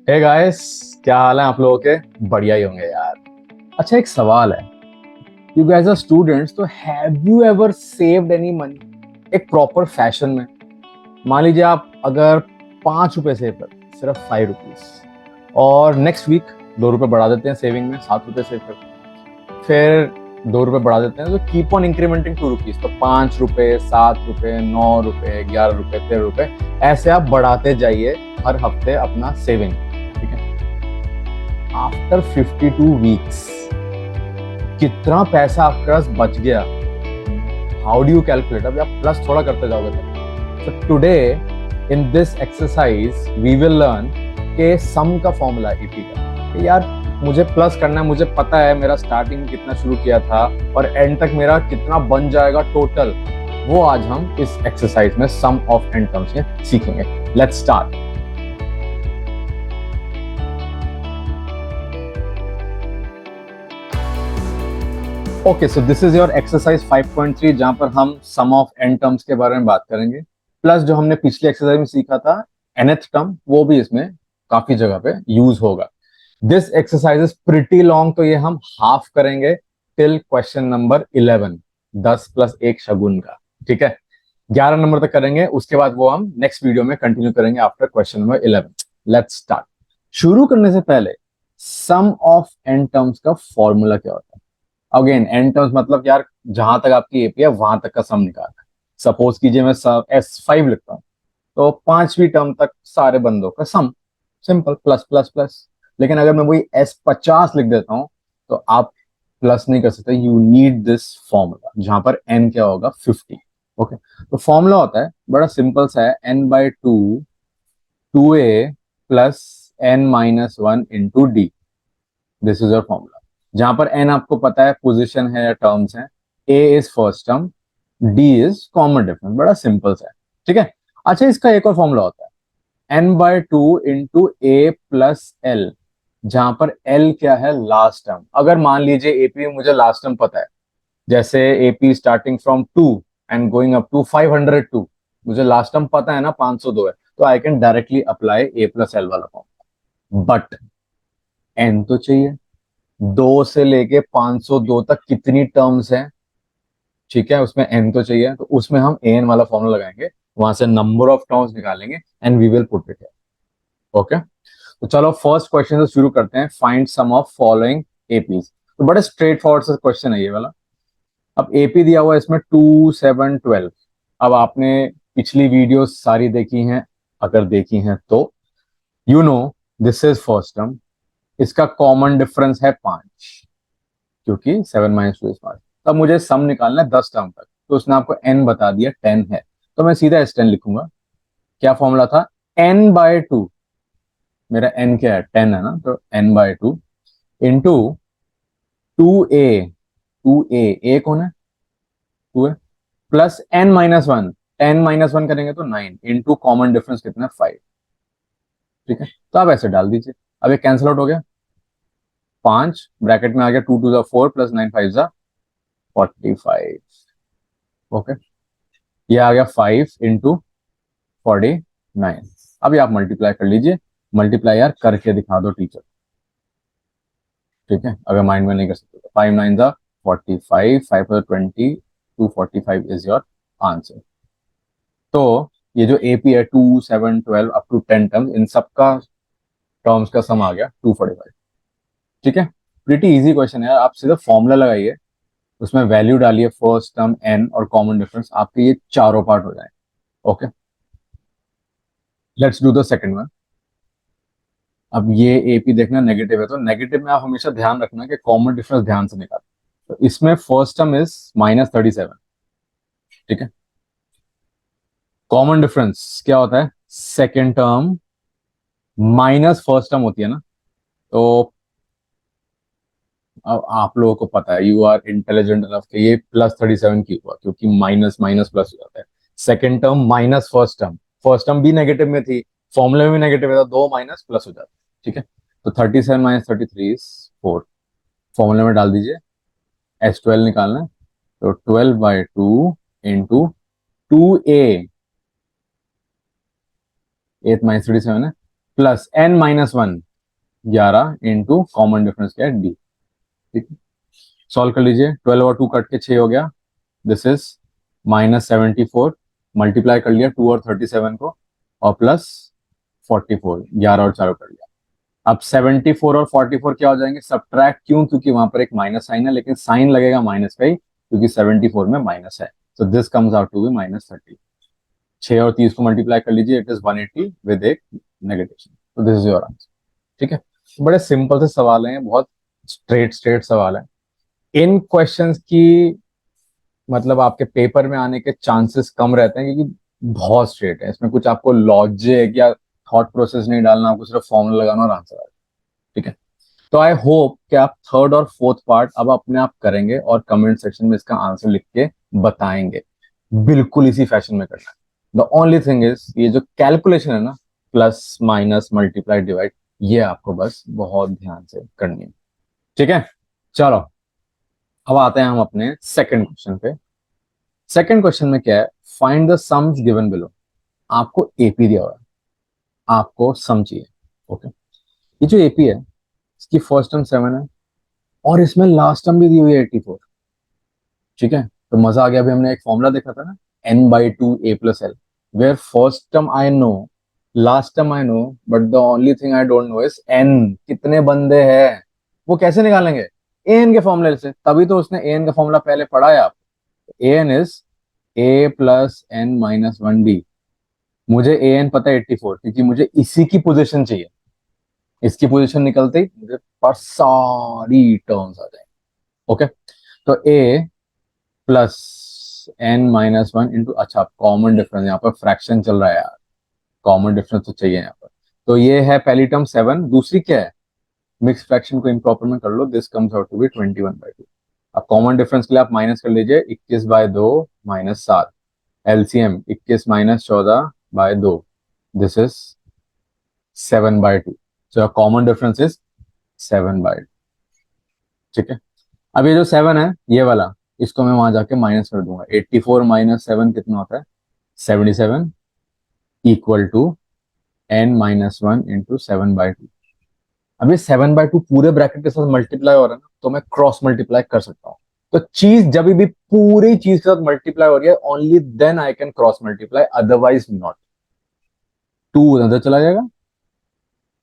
Hey guys, क्या हाल है आप लोगों के? बढ़िया ही होंगे यार। अच्छा, एक सवाल है। यू गाइस आर स्टूडेंट्स, तो have you ever saved any money एक प्रॉपर फैशन में? मान लीजिए आप अगर 5 रुपए सेव करते, सिर्फ 5 रुपीज, और नेक्स्ट वीक 2 रुपए बढ़ा देते हैं, सेविंग में 7 रुपए सेव करते हैं, फिर 2 रुपए बढ़ा देते हैं, तो कीप ऑन इंक्रीमेंटिंग 2 रुपीज, तो 5 रुपए, 7 रुपए, 9 रुपए, 11 रुपए, 13 रुपए, ऐसे आप बढ़ाते जाइए हर हफ्ते अपना सेविंग। ठीक है। आफ्टर 52 वीक्स कितना पैसा आपके पास बच गया? How do you calculate? अभी आप प्लस थोड़ा करते जाओगे तो today in this exercise we will learn के सम का फॉर्मूला एपी का, कि यार मुझे प्लस करना है, मुझे पता है मेरा स्टार्टिंग में कितना शुरू किया था और एंड तक मेरा कितना बन जाएगा टोटल। वो आज हम इस एक्सरसाइज में सम ऑफ एंड टर्म्स में सीखेंगे। Let's start. Okay, so this is your exercise 5.3, जहां पर हम सम ऑफ एन टर्म्स के बारे में बात करेंगे, प्लस जो हमने पिछली एक्सरसाइज में सीखा था nth टर्म, वो भी इसमें काफी जगह पे यूज होगा। This exercise is pretty long, तो ये हम हाफ करेंगे टिल क्वेश्चन नंबर 11, 10 + 1 शगुन का। ठीक है। 11 नंबर तक करेंगे, उसके बाद वो हम नेक्स्ट वीडियो में कंटिन्यू करेंगे after question number 11। Let's start. शुरू करने से पहले सम ऑफ एन टर्म्स का फॉर्मूला क्या होता है? अगेन एन टर्म्स मतलब यार, जहां तक आपकी एपी है वहां तक का सम निकालना है। सपोज कीजिए मैं S5 लिखता हूँ, तो 5वीं टर्म तक सारे बंदों का सम, सिंपल, प्लस प्लस प्लस। लेकिन अगर मैं वही S50 लिख देता हूँ, तो आप प्लस नहीं कर सकते। यू नीड दिस फॉर्मूला, जहां पर एन क्या होगा, 50। ओके। तो फॉर्मूला होता है बड़ा सिंपल सा है, n/2 2a plus n-1 into D. This is your formula, जहां पर एन आपको पता है पोजीशन है या टर्म्स है, a is first term, d is common difference. बड़ा सिंपल सा है। ठीक है। अच्छा, इसका एक और फॉर्मूला होता है n/2 इंटू ए प्लस एल, जहां पर एल क्या है, लास्ट टर्म। अगर मान लीजिए एपी में मुझे लास्ट टर्म पता है, जैसे AP starting from 2 and going up to 502, मुझे लास्ट टर्म पता है ना, 502 है, तो I can directly apply A plus L वाला फॉर्मूला। बट एन तो चाहिए। 2 से लेके 502 तक कितनी टर्म्स हैं? ठीक है, उसमें एन तो चाहिए, तो उसमें हम एन वाला फॉर्मूला लगाएंगे, वहां से नंबर ऑफ टर्म्स निकालेंगे and we will put it. Okay. तो चलो फर्स्ट क्वेश्चन से शुरू करते हैं। Find sum of following APs. तो बड़े स्ट्रेट फॉरवर्ड से क्वेश्चन है ये वाला। अब एपी दिया हुआ है इसमें 2, 7, 12। अब आपने पिछली वीडियो सारी देखी हैं, अगर देखी हैं तो you know this is first term, इसका कॉमन डिफरेंस है 5, क्योंकि 7 - 2 is 5। तब मुझे सम निकालना है 10 टर्म तक, तो उसने आपको एन बता दिया 10 है, तो मैं सीधा S10 लिखूंगा। क्या फॉर्मूला था? n/2, मेरा n क्या है, 10 है ना, तो n/2 इंटू 2a, 2a कौन है, 2 है, प्लस n-1, 10 - 1 करेंगे तो 9, इंटू कॉमन डिफरेंस कितना है, 5। ठीक है, तो आप ऐसे डाल दीजिए। अब ये कैंसिल आउट हो गया, 5 ब्रैकेट में आ गया, 2 × 2 = 4 प्लस 9 × 5 = 45। ओके। ये आ गया 5 × 49। अभी आप मल्टीप्लाई कर लीजिए। मल्टीप्लाई यार करके दिखा दो टीचर। ठीक है, अगर माइंड में नहीं कर सकते तो 5 × 9 = 45, 5 × 20, 245 इज योर आंसर। तो ये जो एपी है 2, 7, 12 अप टू 10 टर्म्स, इन सबका टर्म्स का सम आ गया 245। ठीक है। प्रीटी इजी क्वेश्चन है, आप सीधा फॉर्मूला लगाइए, उसमें वैल्यू डालिए, फर्स्ट टर्म एन और कॉमन डिफरेंस, आपके ये चारों पार्ट हो जाए। Okay. Let's do the second one. अब ये एपी देखना नेगेटिव है, तो नेगेटिव में आप हमेशा ध्यान रखना कि कॉमन डिफरेंस ध्यान से निकाल। तो इसमें फर्स्ट टर्म इज -37। ठीक है। कॉमन डिफरेंस क्या होता है? Second term minus first term होती है ना। तो अब आप लोगों को पता है, यू आर इंटेलिजेंट इनफ कि ये +37 क्यों हुआ, क्योंकि माइनस माइनस प्लस हो जाता है। Second term minus first term भी नेगेटिव में थी, फॉर्मूले में भी नेगेटिव था, दो माइनस प्लस हो जाता है। ठीक है। तो 37 - 33 इज 4, फॉर्मूले में डाल दीजिए। S12 निकालना है, तो 12/2 इंटू 2a, 8 - 37 है, plus n minus one 11 into common difference क्या है डी। ठीक है, सॉल्व कर लीजिए। 12 और 2 कट के 6 हो गया। दिस इज -74, मल्टीप्लाई कर लिया 2 और 37 को, और प्लस 44, 11 और 4 कर लिया। अब 74 और 44 क्या हो जाएंगे, सब्ट्रैक्ट, क्यों, क्योंकि वहां पर एक माइनस साइन है, लेकिन साइन लगेगा माइनस का ही, क्योंकि 74 में माइनस है। So this comes out to be -30। 6 और 30 को मल्टीप्लाई कर लीजिए, इट इज 180 विद एक नेगेटिव साइन। तो दिस इज योर आंसर। ठीक है, बड़े सिंपल से सवाल हैं, बहुत स्ट्रेट सवाल है। इन क्वेश्चंस की मतलब आपके पेपर में आने के चांसेस कम रहते हैं, क्योंकि बहुत स्ट्रेट है, इसमें कुछ आपको लॉजिक या थॉट प्रोसेस नहीं डालना, आपको सिर्फ फॉर्मूला लगाना और आंसर आएगा। ठीक है, तो आई होप कि आप थर्ड और फोर्थ पार्ट अब अपने आप करेंगे और कमेंट सेक्शन में इसका आंसर लिख के बताएंगे। बिल्कुल इसी फैशन में करना है। द ओनली थिंग इज, ये जो कैलकुलेशन है ना, प्लस माइनस मल्टीप्लाई डिवाइड, ये आपको बस बहुत ध्यान से करनी है। ठीक है, चलो अब आते हैं हम अपने सेकंड क्वेश्चन पे। सेकंड क्वेश्चन में क्या है, find the sums given below. आपको एपी दिया हुआ है, आपको सम चाहिए। ओके, ये जो एपी है, इसकी फर्स्ट टर्म 7 है, और इसमें लास्ट टर्म भी दी हुई है 84। ठीक है, तो मजा आ गया। अभी हमने एक फॉर्मूला देखा था ना, n/2 a+l, where first term I know, last term I know, but the only thing I don't know is n कितने बंदे हैं। वो कैसे निकालेंगे, an के फॉर्मूले से, तभी तो उसने an का फॉर्मूला पहले पढ़ा है आप। an is a+n-1d। मुझे an पता है 84, क्योंकि मुझे इसी की पोजीशन चाहिए। इसकी पोजीशन निकलते ही मुझे पास सारी टर्म्स आ जाएंगे। ओके, तो a +n-1 इंटू, अच्छा कॉमन डिफरेंस, यहाँ पर फ्रैक्शन चल रहा है यार, कॉमन डिफरेंस तो चाहिए यहाँ पर। तो ये है पहली टर्म 7, दूसरी क्या है, मिक्स फ्रैक्शन को इम्प्रॉपर में कर लो, this comes out to be 21/2। अब कॉमन डिफरेंस के लिए आप माइनस कर लीजिए, 21/2 -7, LCM 21 - 14/2, this is 7/2। So common difference is 7/2। ठीक है, अब ये जो 7 है ये वाला, इसको मैं वहां जाके माइनस कर दूंगा। 84 - 7 कितना होता है, 77, इक्वल टू n-1 इंटू 7/2। अब ये 7/2 पूरे ब्रैकेट के साथ मल्टीप्लाई हो रहा है ना, तो मैं क्रॉस मल्टीप्लाई कर सकता हूँ। तो चीज जब भी पूरी चीज के साथ मल्टीप्लाई हो रही है, only then I can cross multiply, otherwise not. 2 अंदर चला जाएगा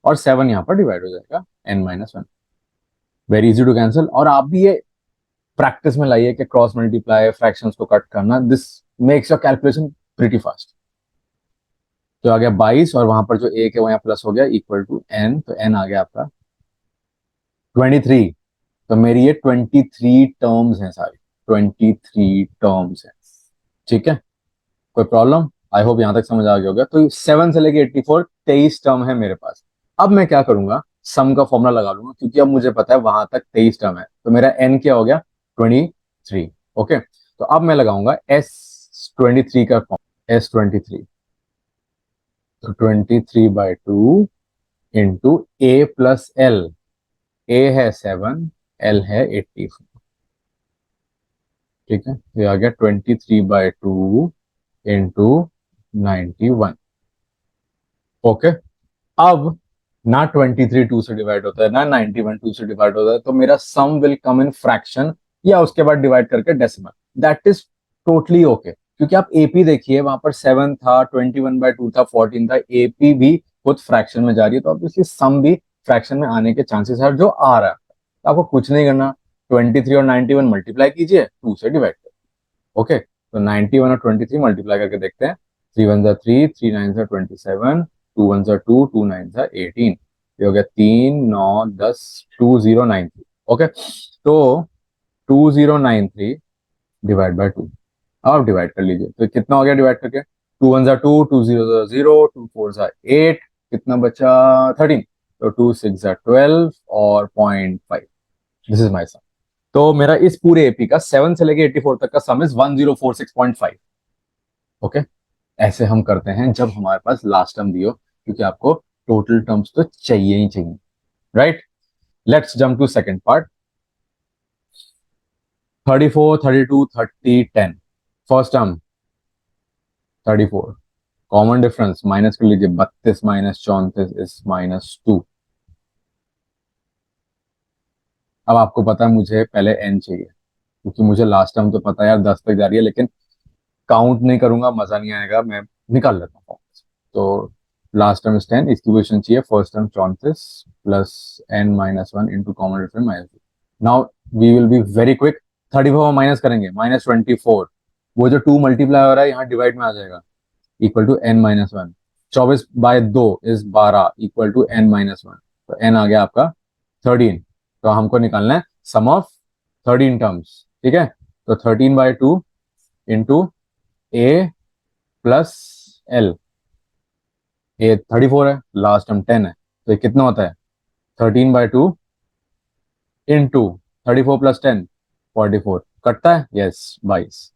और 7 यहां पर डिवाइड हो जाएगा n-1। Very easy to cancel. और आप भी ये प्रैक्टिस में लाइए कि क्रॉस मल्टीप्लाई, फ्रैक्शंस को कट करना, this makes your calculation pretty fast. तो आ गया 22, और वहां पर जो एक है वो यहाँ प्लस हो गया, इक्वल टू n, तो n आ गया आपका 23। तो मेरी ये 23 टर्म्स हैं सारी, 23 टर्म्स हैं। ठीक है, कोई प्रॉब्लम, आई होप यहां तक समझ आ गया होगा। तो 7 से लेके 84, 23 टर्म है मेरे पास। अब मैं क्या करूंगा, सम का फॉर्मूला लगा लूंगा, क्योंकि अब मुझे पता है वहां तक 23 टर्म है, तो मेरा n क्या हो गया, 23। ओके, तो अब मैं लगाऊंगा S23 का फॉर्म, S23, तो 23/2 इंटू a+l। a है 7, l है 84। ठीक है, ये आ गया 23/2 इंटू 91। ओके, अब ना 23 2 से डिवाइड होता है, ना 91 2 से डिवाइड होता है, तो मेरा सम विल कम इन फ्रैक्शन, या उसके बाद डिवाइड करके decimal. That is totally okay, क्योंकि आप एपी देखिए, वहां पर 7 था, 21/2 था, 14 था, एपी भी खुद फ्रैक्शन में जा रही है, तो ऑब्वियसली सम भी फ्रैक्शन में आने के चांसेस है, जो आ रहा है। तो आपको कुछ नहीं करना, 23 और 91 मल्टीप्लाई कीजिए, 2 से डिवाइड करिए। ओके, तो 91 और 23 मल्टीप्लाई करके देखते हैं। 3 1 3, 3 9 27, 2 1 2, 2 9 18, ये हो गया 3 9 10, 2093। ओके, तो 2093 डिवाइड बाय 2। अब डिवाइड कर लीजिए, तो कितना हो गया डिवाइड करके, 2 1 2, 2 0 0, 2 4 8, कितना बचा 13, तो 2 6 12 और 0.5। दिस इज माई सम। तो मेरा इस पूरे एपी का 7 से लेके 84 तक का सम इज 1046.5। ओके, ऐसे हम करते हैं जब हमारे पास लास्ट टर्म दियो, क्योंकि आपको टोटल टर्म्स तो चाहिए ही चाहिए। Right, let's jump to second part. 34 32 30 10, first term 34, common difference minus कर लीजिए, 32 माइनस 34 इज -2। अब आपको पता है मुझे पहले n चाहिए, क्योंकि मुझे लास्ट टाइम तो पता है यार 10 तक जा रही है, लेकिन काउंट नहीं करूंगा, मजा नहीं आएगा, मैं निकाल लेता हूँ। तो लास्ट टर्म इज 10, इसकी पोजिशन चाहिए, first term 34 plus n-1 into common difference -2। Now we will be very quick. 34 minus करेंगे, -24। वो जो 2 मल्टीप्लाई हो रहा है यहाँ डिवाइड में आ जाएगा, equal to n-1। 24/2 is 12 equal to n-1। तो n आ गया आपका 13। तो हमको निकालना है सम ऑफ 13 टर्म्स, ठीक है। तो 13/2 इंटू a प्लस l। ए 34 है, लास्ट टर्म 10 है, तो ये कितना होता है 13/2 इंटू 34 प्लस 10, 44 कटता है, यस 22।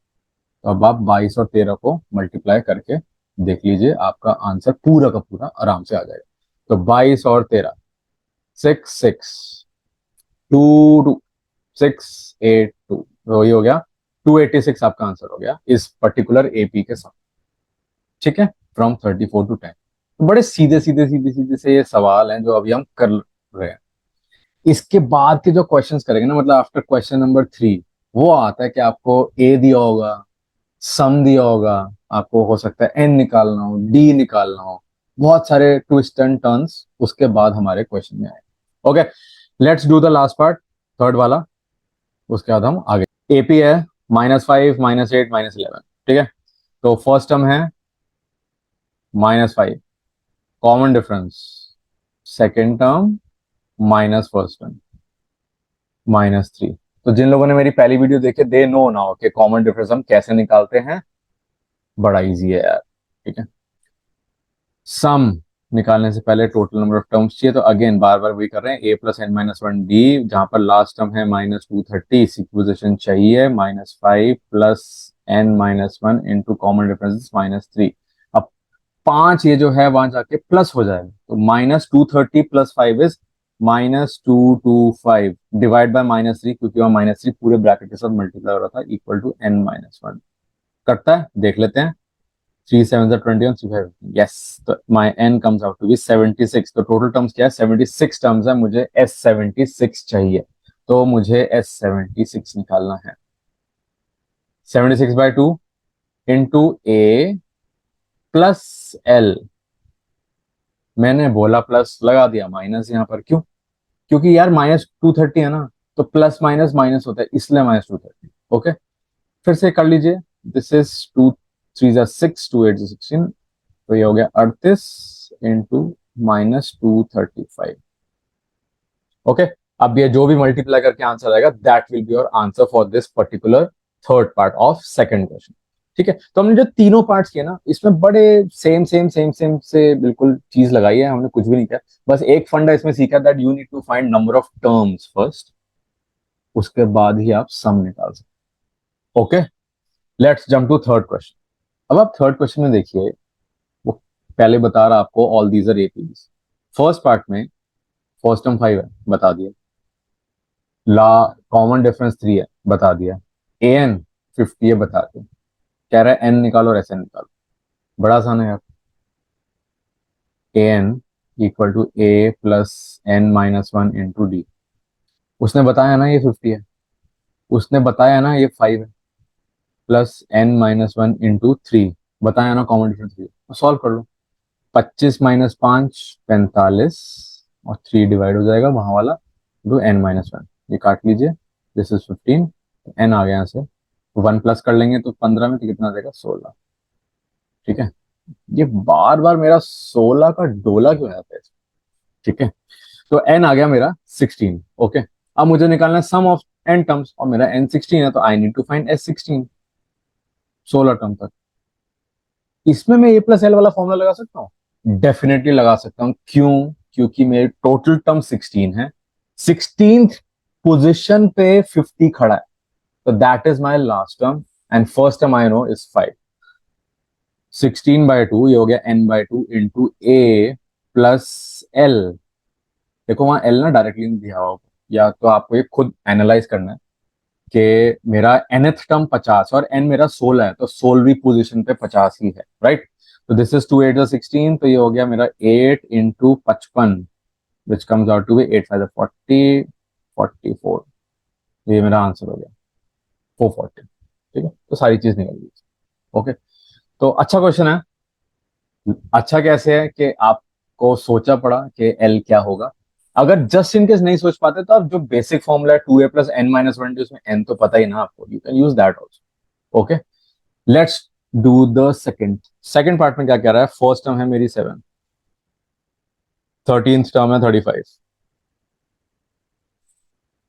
तो अब आप 22 और 13 को मल्टीप्लाई करके देख लीजिए, आपका आंसर पूरा का पूरा आराम से आ जाएगा। तो 22 और 13, 6 6 2 2 682, तो ये हो गया 286 आपका आंसर हो गया इस पर्टिकुलर एपी के साथ, ठीक है, फ्रॉम 34 टू 10। बड़े सीधे सीधे सीधे सीधे से ये सवाल हैं जो अभी हम कर रहे हैं। इसके बाद के जो क्वेश्चंस करेंगे ना, मतलब आफ्टर क्वेश्चन नंबर 3, वो आता है कि आपको ए दिया होगा, सम दिया होगा, आपको हो सकता है एन निकालना हो, डी निकालना हो, बहुत सारे ट्विस्ट एंड टर्न्स उसके बाद हमारे क्वेश्चन में आए। Okay, let's do the last part, third वाला, उसके बाद हम आगे। एपी है -5 -8 -11, ठीक है। तो फर्स्ट टर्म है -5, common difference, second term minus first term -3। तो जिन लोगों ने मेरी पहली वीडियो देखी, दे नो नाउ कि कॉमन डिफरेंस हम कैसे निकालते हैं, बड़ा इजी है यार, ठीक है। सम निकालने से पहले टोटल नंबर ऑफ टर्म्स चाहिए, तो अगेन बार बार वही कर रहे हैं, a प्लस n-1d, जहां पर लास्ट टर्म है -230, इसी की पोजिशन चाहिए, -5 plus n-1 into common difference -3। अब 5 ये जो है वहां जाके प्लस हो जाएगा, तो -230 प्लस 5 इज -225 डिवाइड बाय -3, क्योंकि वहां -3 पूरे ब्रैकेट के साथ मल्टीप्लाई हो रहा था, इक्वल टू n-1। कटता है, देख लेते हैं। 3 7 21, 3 5, यस। तो my n comes out to be 76। तो टोटल टर्म्स क्या है, 76 टर्म्स है, मुझे S76 चाहिए, तो मुझे S76 निकालना है। 76/2 इंटू a प्लस l, मैंने बोला प्लस, लगा दिया माइनस यहाँ पर, क्यों? क्योंकि यार -230 है ना, तो प्लस माइनस माइनस होता है, इसलिए -230। ओके, फिर से कर लीजिए। दिस इज 2 3 6, 2 8 16, तो ये हो गया 38 इंटू -235। ओके, अब ये जो भी मल्टीप्लाई करके आंसर आएगा, that will be your answer for this particular third part of second question, ठीक है। तो हमने जो तीनों पार्ट्स किए ना, इसमें बड़े सेम सेम सेम सेम से बिल्कुल चीज लगाई है, हमने कुछ भी नहीं किया, बस एक फंडा इसमें सीखा, that you need to find number of terms first, उसके बाद ही आप सम निकाल सकते। Okay, let's jump to third question. अब आप थर्ड क्वेश्चन में देखिए, वो पहले बता रहा आपको all these are APs. First part में फर्स्ट टर्म 5 है, बता दिया, ला कॉमन डिफरेंस 3 है, बता दिया, ए एन 50 है, बता दिया, कह रहा है एन निकालो और एस एन निकालो। बड़ा आसान है यार, a n equal to a plus n-1 into d. उसने बताया ना ये 50 है, उसने बताया ना ये 5 है, प्लस n-1 इंटू 3, बताया ना कॉमन डिफरेंस 3, सॉल्व कर लो। 25 - 5 45, और 3 डिवाइड हो जाएगा वहां वाला, टू n-1, ये काट लीजिए, दिस इज 15, n आ गया यहाँ से, 1 प्लस कर लेंगे तो 15 में, तो कितना देगा 16, ठीक है। ये बार बार मेरा 16 का डोला क्यों आता है, ठीक है। तो n आ गया मेरा 16। ओके, अब मुझे निकालना है सम ऑफ n टर्म्स, और मेरा n 16 है, तो I need to find S16, 16 term तक। इसमें मैं a प्लस एल वाला फॉर्मूला लगा सकता हूँ, डेफिनेटली लगा सकता हूँ, क्यों? क्योंकि मेरे टोटल टर्म 16 है, 16th पोजिशन पे 50 खड़ा है, तो that is my last term, and first term I no is 5। 16/2 ये हो गया n/2 इंटू ए प्लस एल। देखो वहां एल ना डायरेक्टली नहीं दिया होगा, या तो आपको ये खुद एनालाइज करना है कि मेरा nth टर्म 50 और n मेरा 16 है, तो 16वीं पोजीशन पे 50 ही है, राइट। तो दिस इज 2 8 16, तो ये हो गया मेरा 8 into 55 which comes out to be 8 5 40 44। ये मेरा आंसर हो गया 440। ठीक है, तो सारी चीज निकल गई। ओके, तो अच्छा क्वेश्चन है। अच्छा कैसे है कि आपको सोचा पड़ा कि एल क्या होगा। अगर जस्ट इन केस नहीं सोच पाते तो आप जो बेसिक फॉर्मूला है 2a plus n minus one, उसमें एन तो पता ही ना आपको, you can use that also. Okay, let's do the second. Second part में क्या कह रहा है, फर्स्ट टर्म है मेरी 7, 13th टर्म है 35,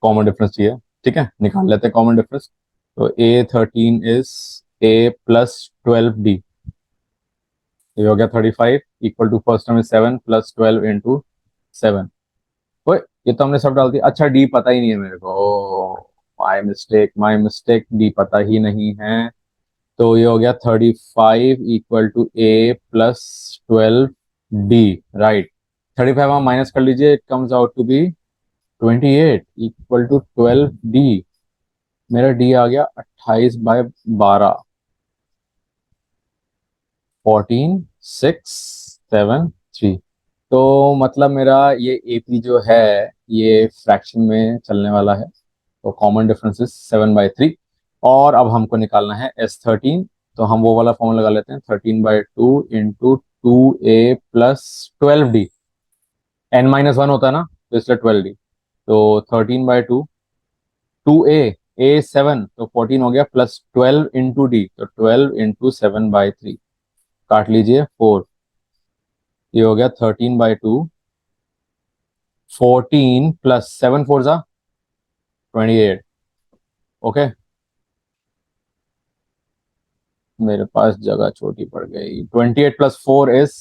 कॉमन डिफरेंस चाहिए। ठीक है, निकाल लेते हैं कॉमन डिफरेंस। तो a13 is a plus 12d, ये हो गया 35 equal to first term is 7 plus 12 into 7। ओए, ये तो हमने सब डाल दिया। अच्छा, डी पता ही नहीं है मेरे को, my mistake my mistake, d पता ही नहीं है। तो ये हो गया 35 equal to a plus 12 d, right. 35 आप माइनस कर लीजिए, it comes out to be 28 equal to 12 d. मेरा डी आ गया 28/12, 14 6 7 3। तो मतलब मेरा ये एपी जो है ये फ्रैक्शन में चलने वाला है। तो कॉमन डिफरेंस इज 7/3। और अब हमको निकालना है S13। तो हम वो वाला फॉर्मूला लगा लेते हैं, 13/2 into 2a plus 12d। n-1 होता है ना, तो इसलिए 12d। तो 13/2, 2a 7, तो 14 हो गया, प्लस 12 इंटू डी, तो 12 इंटू 7/3, काट लीजिए 4। ये हो गया 13/2, 14 प्लस 7 4 जा 28। ओके, मेरे पास जगह छोटी पड़ गई। 28 प्लस 4 इज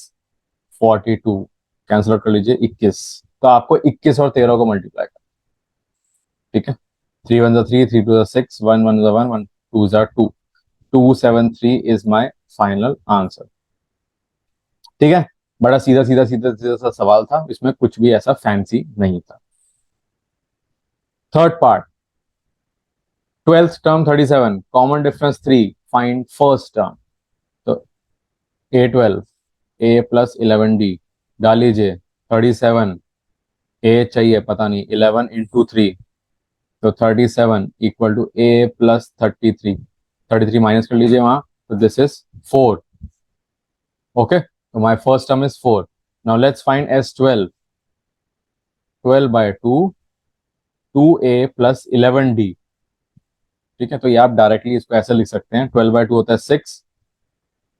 42, कैंसिल आउट कर लीजिए 21। तो आपको 21 और 13 को मल्टीप्लाई करना। ठीक है, 3 1 3, 3 2 6, 1 1 1, 1 2 2, 273 इज माई फाइनल आंसर। ठीक है, बड़ा सीधा सीधा सीधा सीधा सा सवाल था, इसमें कुछ भी ऐसा फैंसी नहीं था। Third part, 12th term 37, common difference 3, find first term. तो a12 a प्लस 11d डाल लीजिए, 37 a चाहिए, पता नहीं, 11 इंटू 3, तो 37 equal to a plus 33, 33 minus कर लीजिए वहां, तो दिस इज 4। ओके, तो my first term is 4। Now let's find S12, 12/2, 2a plus 11d। ठीक है, तो ये आप डायरेक्टली इसको ऐसे लिख सकते हैं, 12/2 होता है 6,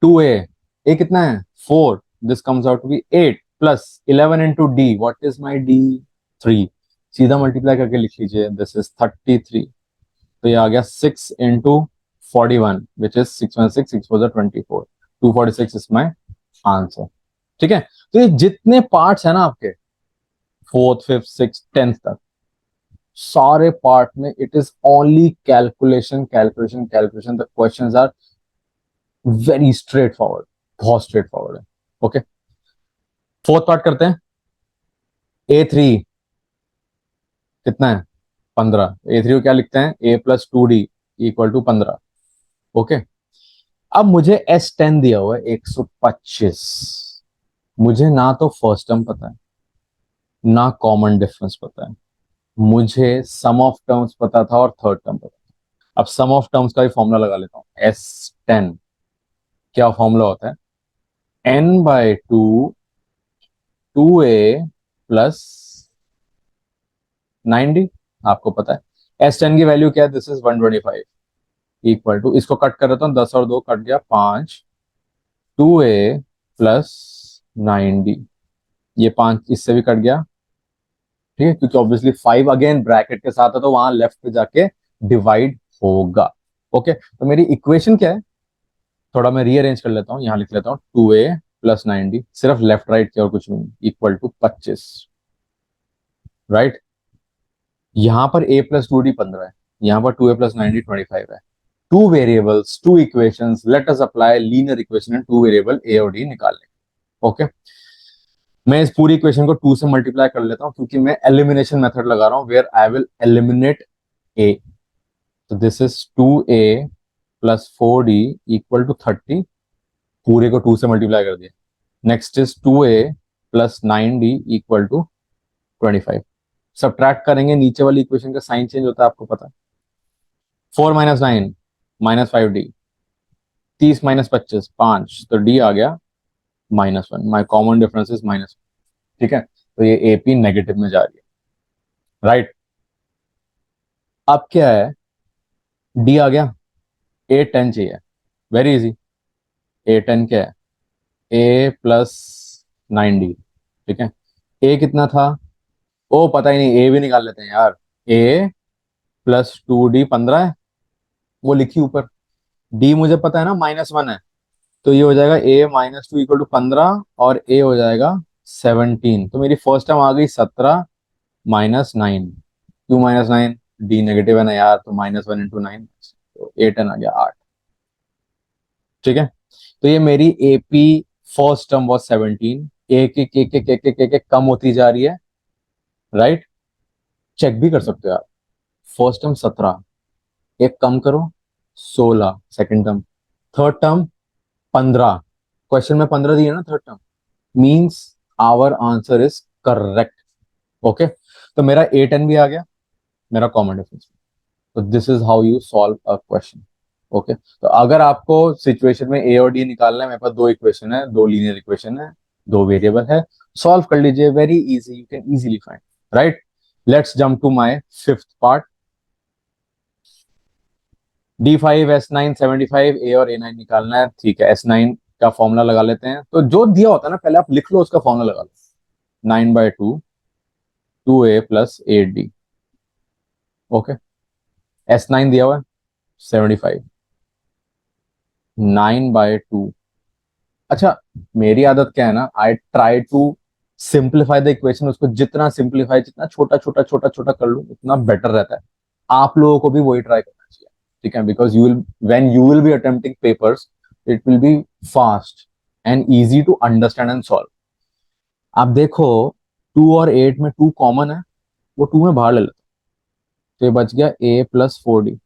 2a कितना है 4, this comes out to be 8 plus 11 into d, what is my d, 3। सीधा मल्टीप्लाई करके लिख लीजिए, दिस इज 33। तो ये आ गया 6 into 41 which is 616, 6 4 24, 246 is my answer. ठीक है, तो ये जितने पार्ट्स है ना आपके, फोर्थ फिफ्थ सिक्स टेंथ तक, सारे पार्ट में it is only calculation calculation calculation. The questions are very straight forward, बहुत स्ट्रेट फॉरवर्ड है। ओके, फोर्थ पार्ट करते हैं। A3 कितना है, 15। A3 को क्या लिखते हैं, a plus 2d equal to 15। Okay, अब मुझे S10 दिया हुआ है 125। मुझे ना तो फर्स्ट टर्म पता है, ना कॉमन डिफरेंस पता है, मुझे सम ऑफ टर्म्स पता था और थर्ड टर्म पता था। अब सम ऑफ टर्म्स का भी फॉर्मूला लगा लेता हूं, S10 क्या फॉर्मूला होता है, n/2 2a प्लस 9d, आपको पता है। S10 की वैल्यू क्या है, दिस इज 125 इक्वल टू, इसको कट कर रहा हूं, 10 और 2 कट गया 5, 2a प्लस 9d, ये 5 इससे भी कट गया। ठीक है, क्योंकि ऑब्वियसली 5 अगेन ब्रैकेट के साथ है, तो वहां लेफ्ट पे जाके डिवाइड होगा। ओके, तो मेरी इक्वेशन क्या है, थोड़ा मैं रीअरेंज कर लेता हूँ, यहां लिख लेता हूँ 2a प्लस 9d, सिर्फ लेफ्ट राइट के और कुछ नहीं, इक्वल टू 25, राइट। यहां पर a प्लस 2d 15 है, यहां पर 2a प्लस 9d 25 है। Two variables, two equations, let us apply linear equation and two variable a और d निकालने। ओके, मैं इस पूरी इक्वेशन को 2 से मल्टीप्लाई कर लेता हूं, क्योंकि मैं एलिमिनेशन मेथड लगा रहा हूं, where I will eliminate a। तो this is 2a plus 4d equal to 30, पूरे को 2 से मल्टीप्लाई कर दिया। Next is 2a plus 9d equal to 25। Subtract करेंगे, नीचे वाली इक्वेशन का साइन चेंज होता है, आपको पता है। 4 माइनस 9 माइनस 5d, 30 माइनस 25 5, तो d आ गया -1। माई कॉमन डिफरेंस इज -1। ठीक है, तो ये एपी नेगेटिव में जा रही है, राइट। अब क्या है, डी आ गया, ए 10 चाहिए, वेरी इजी। ए 10 क्या है, ए प्लस 9d। ठीक है, ए कितना था, ओ पता ही नहीं, ए भी निकाल लेते हैं यार। ए प्लस 2d 15 है, वो लिखी ऊपर। डी मुझे पता है ना, -1 है, तो ये हो जाएगा ए -2 इक्वल टू 15, और ए हो जाएगा 17। तो मेरी फर्स्ट टर्म आ गई 17 -9। क्यों -9, डी नेगेटिव है ना यार, तो -1 इंटू 9, तो ए 10 आ गया 8। ठीक है, तो ये मेरी एपी फर्स्ट टर्म वॉज 17। एक एक एक एक एक एक एक एक कम होती जा रही है, राइट। चेक भी कर सकते हो आप, फर्स्ट टर्म 17, एक कम करो 16, second term. Third term 15, question में 15 दिया ना third term, means our answer is correct. Okay, तो मेरा ए 10 भी आ गया, मेरा कॉमन डिफरेंस। तो this is how you solve a question. Okay, तो अगर आपको सिचुएशन में ए और डी निकालना है, मेरे पास दो इक्वेशन है, दो लीनियर इक्वेशन है, दो वेरिएबल है, सॉल्व कर लीजिए, very easy, you can easily find, right. Let's jump to my fifth part. D5 S9 75, a और A9 निकालना है। ठीक है, S9 का फॉर्मूला लगा लेते हैं, तो जो दिया होता है ना पहले आप लिख लो, उसका फॉर्मूला लगा लो। 9/2 2a plus 8d। Okay, S9 दिया हुआ है 75, 9/2। अच्छा, मेरी आदत क्या है ना, I try to simplify the equation, उसको जितना सिंप्लीफाई, जितना छोटा छोटा छोटा छोटा कर लूं उतना बेटर रहता है। आप लोगों को भी वही ट्राई करना चाहिए, ठीक है, because you will, when you will be attempting papers, it will be fast and easy to understand and solve. आप देखो, 2 और 8 में 2 कॉमन है, वो 2 में बाहर ले लेते, तो ये बच गया a प्लस 4d।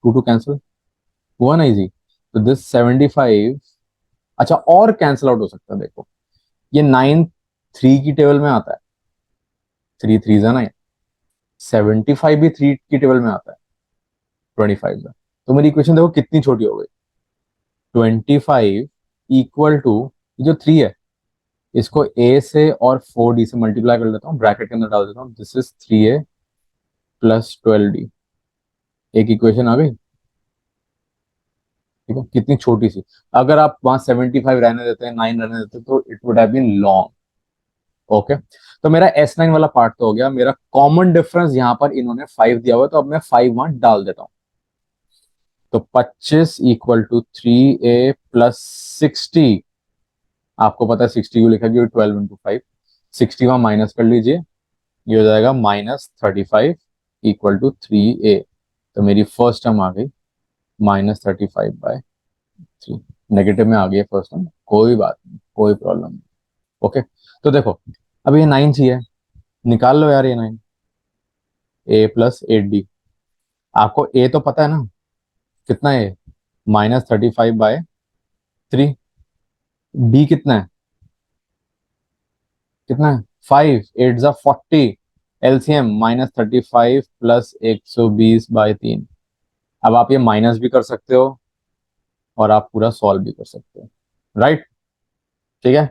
2 कैंसिल हुआ ना, इजी। तो दिस 75। अच्छा, और कैंसिल आउट हो सकता है, देखो ये 9 3 की टेबल में आता है, 3 3 है ना, 75 भी 3 की टेबल में आता है, 25 है। तो मेरी इक्वेशन देखो कितनी छोटी हो गई, 25 इक्वल टू, जो 3 है इसको a से और 4d से मल्टीप्लाई कर लेता हूँ, ब्रैकेट के अंदर डाल देता हूँ, this is 3a plus 12d। एक इक्वेशन आ गई, ठीक है, कितनी छोटी सी। अगर आप वहां 75 रहने देते हैं, 9 रहने देते तो it would have been long. Okay, तो मेरा S9 वाला पार्ट तो हो गया। मेरा कॉमन डिफरेंस यहाँ पर इन्होंने 5 दिया हुआ है, तो अब मैं 5 वहां डाल देता हूँ। तो 25 इक्वल टू 3a प्लस 60। आपको पता है 60 को लिखा गया 12 इंटू 5, 60 वहां माइनस कर लीजिए, ये हो जाएगा -35 इक्वल टू 3a। तो मेरी फर्स्ट टर्म आ गई -35/3। नेगेटिव में आ गई है फर्स्ट टर्म, कोई बात नहीं, कोई प्रॉब्लम नहीं। ओके, तो देखो अब ये 9 चाहिए, निकाल लो यार ये 9, a प्लस 8d। आपको a तो पता है ना, कितना है, -35/3। d कितना है, कितना है, 5, 8 जा 40, एलसीएम -35 प्लस 120/3। अब आप ये माइनस भी कर सकते हो और आप पूरा सॉल्व भी कर सकते हो, राइट। ठीक है,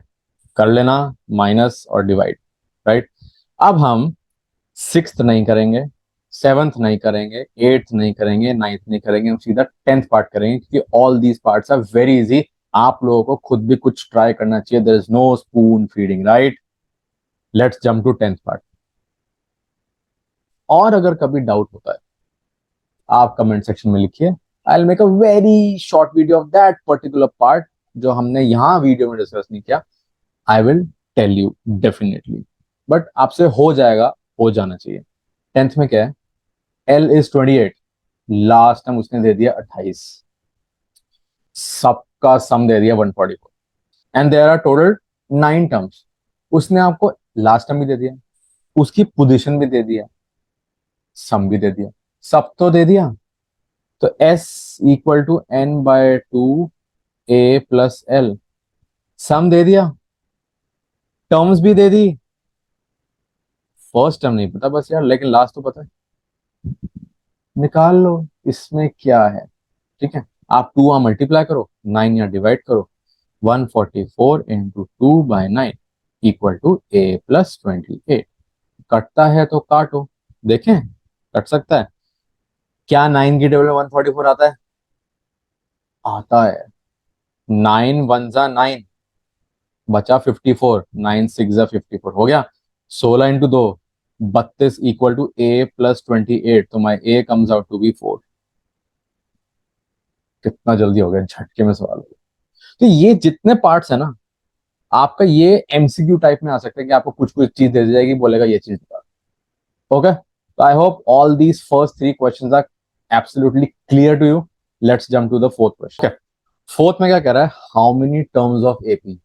कर लेना, माइनस और डिवाइड, राइट। अब हम सिक्स्थ नहीं करेंगे, सेवंथ नहीं करेंगे, एट्थ नहीं करेंगे, नाइन्थ नहीं करेंगे, हम सीधा 10th पार्ट करेंगे, क्योंकि all these parts are very easy. आप लोगों को खुद भी कुछ ट्राई करना चाहिए, there is no spoon feeding, right. Let's jump to 10th part. और अगर कभी डाउट होता है, आप कमेंट सेक्शन में लिखिए, I will make a very short video of that particular part जो हमने यहाँ वीडियो में डिस्कस नहीं किया। I will tell you definitely, but आपसे हो जाएगा, हो जाना चाहिए। 10th में क्या है, L इज 28, लास्ट टाइम उसने दे दिया 28, सबका सम दे दिया 144, and there are total 9 terms. उसने आपको लास्ट टाइम भी दे दिया, उसकी पोजीशन भी दे दिया, सम भी दे दिया, सब तो दे दिया। तो S equal to N/2 a plus l, sum दे दिया, टर्म्स भी दे दी। फर्स्ट टर्म नहीं पता बस यार, लेकिन लास्ट तो पता है, निकाल लो इसमें क्या है। ठीक है, आप 2 यहाँ मल्टीप्लाई करो, 9 यहाँ डिवाइड करो, 144 into 2/9 equal to a plus 28। कटता है तो काटो, देखें कट सकता है क्या? 9 की टेबल में 144 आता है? आता है। 9 वन जा 9, बचा 54, 9 6 जा 54 हो गया। 16 into 2 32 equal to a plus 28, तो my a comes out to be 4। कितना जल्दी हो गया, झटके में सवाल हो गया। तो ये जितने पार्ट्स है ना, आपका ये एमसीक्यू टाइप में आ सकता है कि आपको कुछ कुछ चीज दे दी जाएगी, बोलेगा ये चीज बता। ओके, तो I hope all these first 3 questions are absolutely clear to you. Let's jump to the fourth question. Fourth में क्या कह रहा है? How many terms of AP.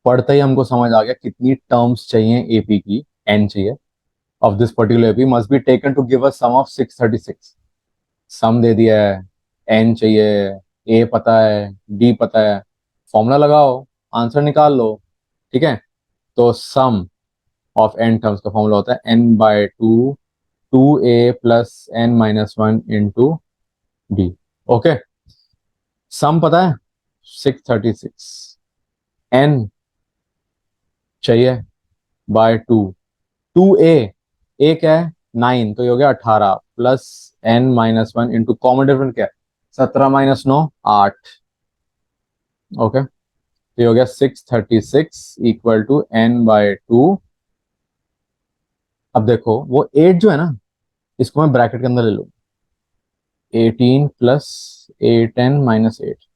पढ़ते ही हमको समझ आ गया कितनी टर्म्स चाहिए एपी की, एन चाहिए, of this particular AP must be taken to give a sum of 636। Sum दे दिया है, एन चाहिए, ए पता है, डी पता है, फॉर्मूला लगाओ, आंसर निकाल लो। ठीक है, तो सम ऑफ एन टर्म्स का फॉर्मूला होता है n/2 2a plus n-1 into d. Okay, sum पता है 636, n चाहिए बाय 2, 2a, a क्या है 9, तो ये हो गया 18 plus n-1 into common difference क्या है 17 - 9 8। ओके, तो ये हो गया 636 इक्वल टू n/2। अब देखो वो 8 जो है ना, इसको मैं ब्रैकेट के अंदर ले लूँ, 18 प्लस 8n-8।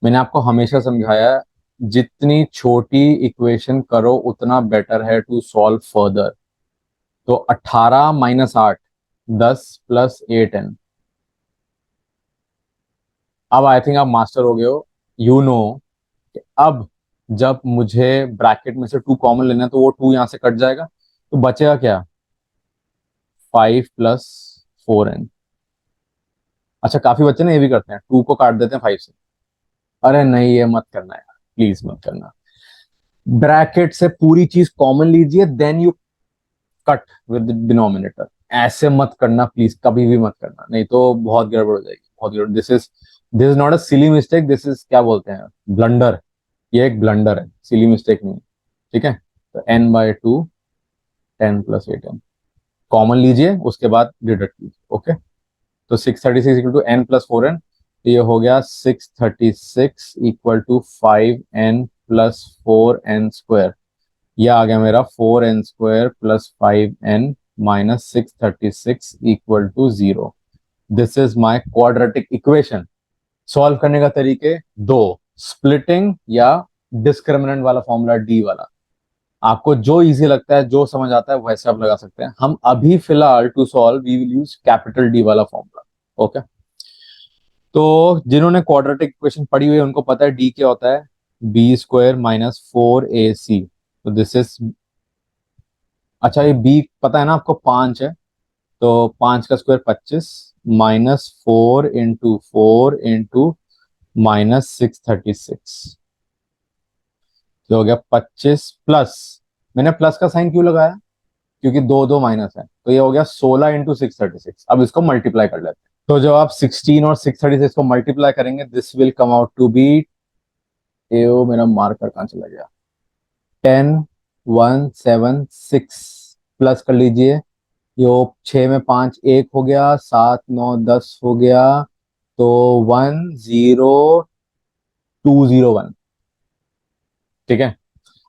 मैंने आपको हमेशा समझाया है, जितनी छोटी इक्वेशन करो उतना बेटर है टू सॉल्व फर्दर। तो 18 - 8 10 प्लस 8n। अब आई थिंक आप मास्टर हो गए हो, यू नो कि अब जब मुझे ब्रैकेट में से 2 कॉमन लेना है तो वो 2 यहां से कट जाएगा, तो बचेगा क्या 5 प्लस 4n। अच्छा, काफी बच्चे ना ये भी करते हैं, 2 को काट देते हैं 5 से। अरे नहीं, ये मत करना यार, प्लीज मत करना। ब्रैकेट से पूरी चीज कॉमन लीजिए, then you cut with denominator. ऐसे मत करना प्लीज, कभी भी मत करना, नहीं तो बहुत गड़बड़ हो जाएगी, बहुत गड़बड़। This is not a silly mistake, this is क्या बोलते हैं, ब्लंडर। ये एक ब्लंडर है, सिली मिस्टेक नहीं है। ठीक है, तो n/2 10 प्लस 8n कॉमन लीजिए, उसके बाद डिडक्ट कीजिए। ओके, तो 636 equal to n plus 4n, तो ये हो गया 636 equal to 5n plus 4n square. यह आ गया मेरा 4n² plus 5n minus 636 equal to 0। This is my quadratic equation. Solve करने का तरीके दो, स्प्लिटिंग या डिस्क्रिमिनेंट वाला फॉर्मूला डी वाला। आपको जो इजी लगता है, जो समझ आता है, वैसे आप लगा सकते हैं। हम अभी फिलहाल to solve we will use capital D वाला फॉर्मूला। ओके, तो जिन्होंने क्वाड्रेटिक इक्वेशन पढ़ी हुई है उनको पता है डी क्या होता है, b² माइनस 4ac। तो दिस इज, अच्छा ये बी पता है ना आपको, 5 है, तो 5 का square 25 minus 4 into 4 into minus 636, तो हो गया 25 प्लस, मैंने प्लस का साइन क्यों लगाया, क्योंकि दो दो माइनस है, तो ये हो गया 16 इंटू 636। अब इसको मल्टीप्लाई कर लेते हैं, तो जब आप 16 और 636 को मल्टीप्लाई करेंगे, this will come out to be, एओ मेरा मार्कर कहाँ चला गया, 10 1 7 6 प्लस कर लीजिए, यो 6 में 5 1 हो गया, 7 9 10 हो गया, तो 10201। ठीक है,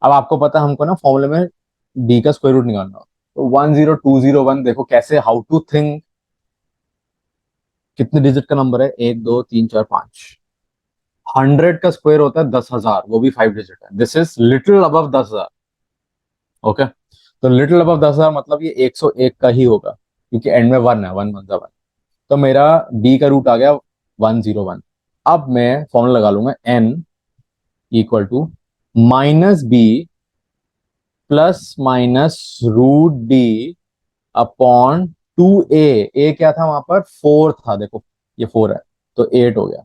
अब आपको पता है हमको ना फॉर्मूले में डी का स्क्वायर रूट निकालना हो, तो 10201 देखो कैसे, हाउ टू थिंक। कितने डिजिट का नंबर है, 1 2 3 4 5। 100 का स्क्वायर होता है 10,000, वो भी 5 डिजिट है। This is little above 10,000। Okay, तो लिटिल अबव 10,000 मतलब ये 101 का ही होगा, क्योंकि एंड में 1 है, 1 1 1। तो मेरा b का रूट आ गया 101। अब मैं फॉर्मूला लगा लूंगा n equal to -b plus minus √d upon 2a। a क्या था वहां पर, 4 था, देखो ये 4 है, तो 8 हो गया।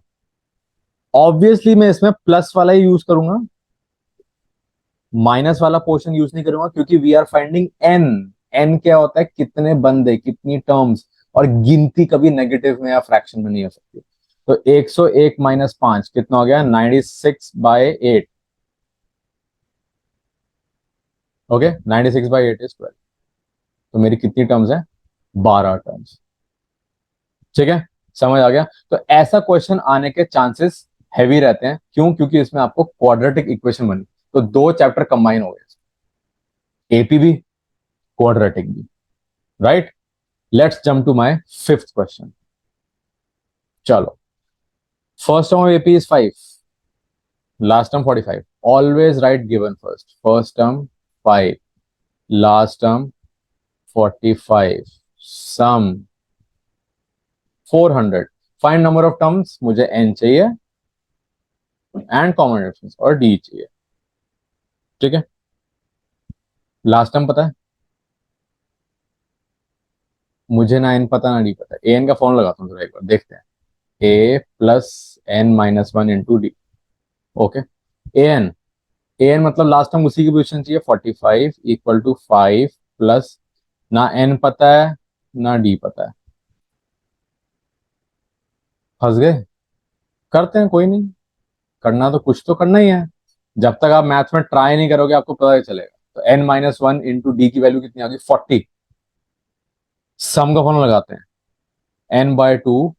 ऑब्वियसली मैं इसमें प्लस वाला ही यूज करूंगा, माइनस वाला पोर्शन यूज नहीं करूंगा, क्योंकि we are finding n. N क्या होता है, कितने बंदे, कितनी टर्म्स, और गिनती कभी नेगेटिव में या फ्रैक्शन में नहीं हो सकती। तो 101 माइनस 5 कितना हो गया, 96/8। Okay, 96/8 is 12। तो मेरी कितनी टर्म्स है, 12 टर्म्स। ठीक है, समझ आ गया। तो ऐसा क्वेश्चन आने के चांसेस हैवी रहते हैं, क्यों? क्योंकि इसमें आपको क्वाड्रेटिक इक्वेशन बनी, तो दो चैप्टर कंबाइन हो गए, एपी भी, क्वाड्रेटिक भी। Right, let's jump to my fifth question. चलो, first term of AP is 5, last term 45। Always write given first. First term 5, last term 45, sum 400। Find number of terms, मुझे n चाहिए and common difference, और d चाहिए। ठीक है, last term पता है मुझे, ना एन पता ना डी पता। ए एन का फॉर्म लगाता हूँ जरा, एक बार देखते हैं। A plus n minus one into d. Okay, a n, a n मतलब लास्ट टाइम उसी की पोजीशन चाहिए, 45 इक्वल टू 5 प्लस, ना एन पता है ना डी पता है। फंस गए? करते हैं, कोई नहीं, करना तो कुछ तो करना ही है। जब तक आप मैथ्स में ट्राई नहीं करोगे आपको पता ही चलेगा। तो n minus one into d की वैल्यू कितनी आ गई, 40। सम का फॉर्मूला लगाते हैं, n by two,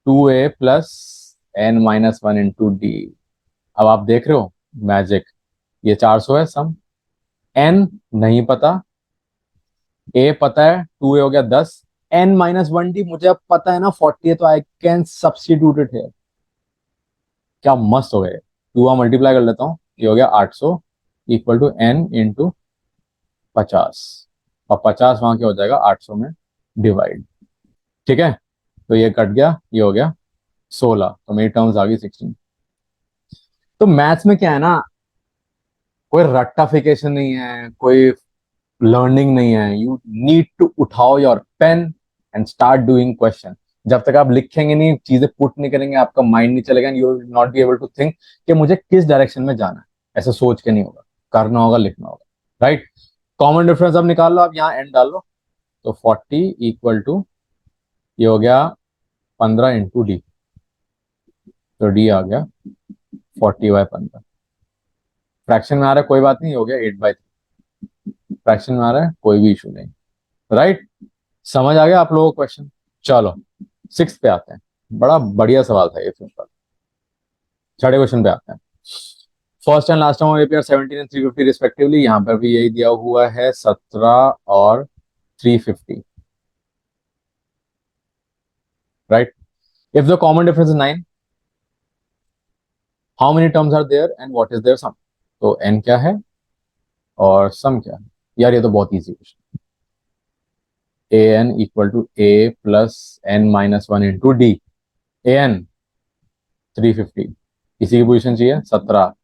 2a plus n minus one into d. अब आप देख रहे हो मैजिक, ये 400 है सम। एन नहीं पता, ए पता है, 2a हो गया 10, एन माइनस वन डी मुझे अब पता है ना 40 है, तो आई कैन सब्सटीट्यूट इट है। क्या मस्त हो गया। टू आ मल्टीप्लाई कर लेता हूँ, ये हो गया 800 इक्वल टू एन इंटू 50, और 50 वहां क्या हो जाएगा, 800 में डिवाइड। ठीक है, तो ये कट गया, ये हो गया 16, तो मेरी टर्म्स आ गई 16। तो मैथ्स में क्या है ना, कोई रट्टाफिकेशन नहीं है, कोई लर्निंग नहीं है। यू नीड टू उठाओ your pen and start doing question. जब तक आप लिखेंगे नहीं, चीजें पुट नहीं करेंगे, आपका माइंड नहीं चलेगा, you will not be able to think कि मुझे किस डायरेक्शन में जाना है। ऐसा सोच के नहीं होगा, करना होगा, लिखना होगा। राइट, कॉमन डिफरेंस अब निकाल लो, आप यहाँ एंड डाल लो। तो 40 इक्वल टू, ये हो गया 15 इंटू डी, तो डी आ गया 40/15। फ्रैक्शन में आ रहा है कोई बात नहीं, हो गया 8/3। फ्रैक्शन में आ रहा है कोई भी इशू नहीं। राइट, समझ आ गया आप लोगों को क्वेश्चन। चलो, सिक्स पे आते हैं। बड़ा बढ़िया सवाल था ये, सिंपल। छठे क्वेश्चन पे आते हैं। First and last time APR 17 and 350 respectively. यहाँ पर भी यही दिया हुआ है, 17 और 350। Right, if the common difference is 9, how many terms are there and what is their sum. तो एन क्या है और सम क्या है। यार ये तो बहुत easy question. A n equal to a plus n minus one into d. A n 350, इसी की पोजिशन चाहिए 17